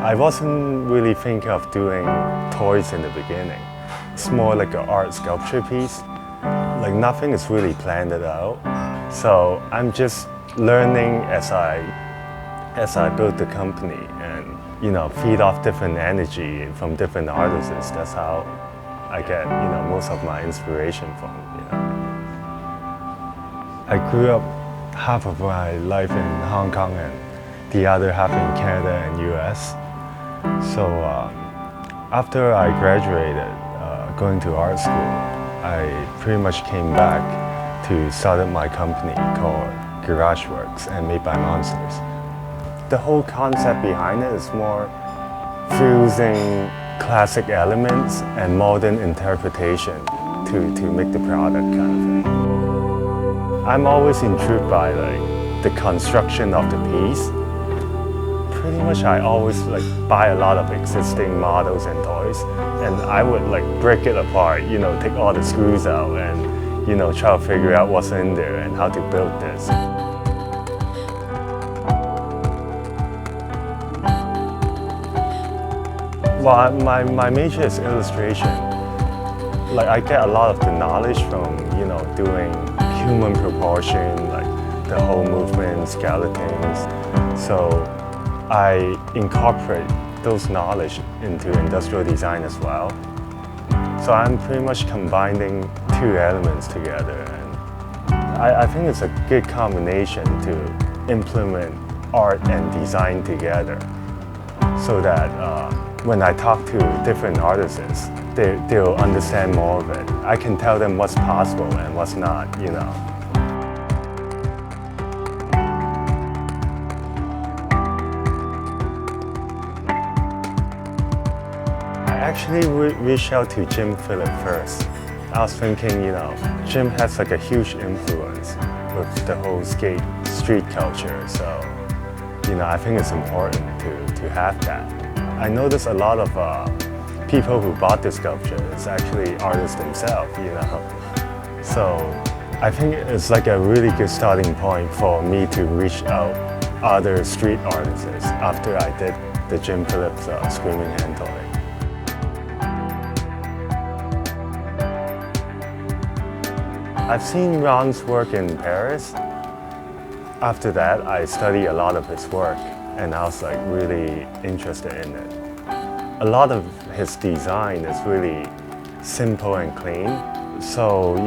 I wasn't really thinking of doing toys in the beginning. It's more like an art sculpture piece. Like nothing is really planned out. So I'm just learning as I build the company and feed off different energy from different artists. That's how I get most of my inspiration from. I grew up half of my life in Hong Kong and the other half in Canada and US. So after I graduated, going to art school, I pretty much came back to start my company called GarageWorks and Made by Monsters. The whole concept behind it is more fusing classic elements and modern interpretation to make the product kind of thing. I'm always intrigued by the construction of the piece. Pretty much I always buy a lot of existing models and toys, and I would break it apart, take all the screws out and try to figure out what's in there and how to build this. Well, my major is illustration. I get a lot of the knowledge from doing human proportion, the whole movement, skeletons. So I incorporate those knowledge into industrial design as well. So I'm pretty much combining two elements together, and I think it's a good combination to implement art and design together, so that when I talk to different artists, they'll understand more of it. I can tell them what's possible and what's not, I actually reached out to Jim Phillips first. I was thinking, Jim has a huge influence with the whole skate street culture, so I think it's important to have that. I noticed a lot of people who bought this sculpture is actually artists themselves, So I think it's a really good starting point for me to reach out other street artists after I did the Jim Phillips Screaming Hand toy. I've seen Ron's work in Paris. After that, I studied a lot of his work, and I was really interested in it. A lot of his design is really simple and clean. So,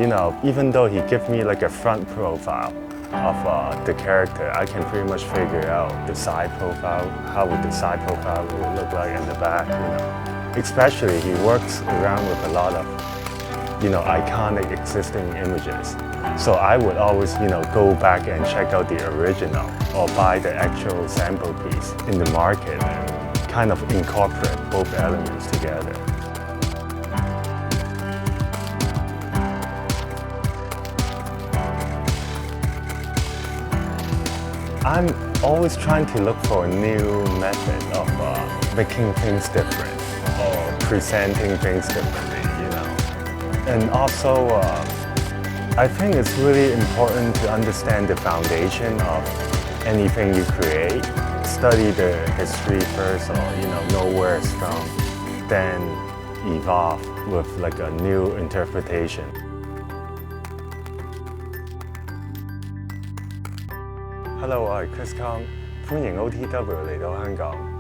even though he gives me a front profile of the character, I can pretty much figure out the side profile, how would the side profile would look like in the back, Especially, he works around with a lot of iconic existing images. So I would always, go back and check out the original or buy the actual sample piece in the market and kind of incorporate both elements together. I'm always trying to look for a new method of making things different or presenting things differently, And also, I think it's really important to understand the foundation of anything you create. Study the history first, or know where it's from, then evolve with a new interpretation. Hello， 我係 Chris Kong， 歡迎 OTW 嚟到香港。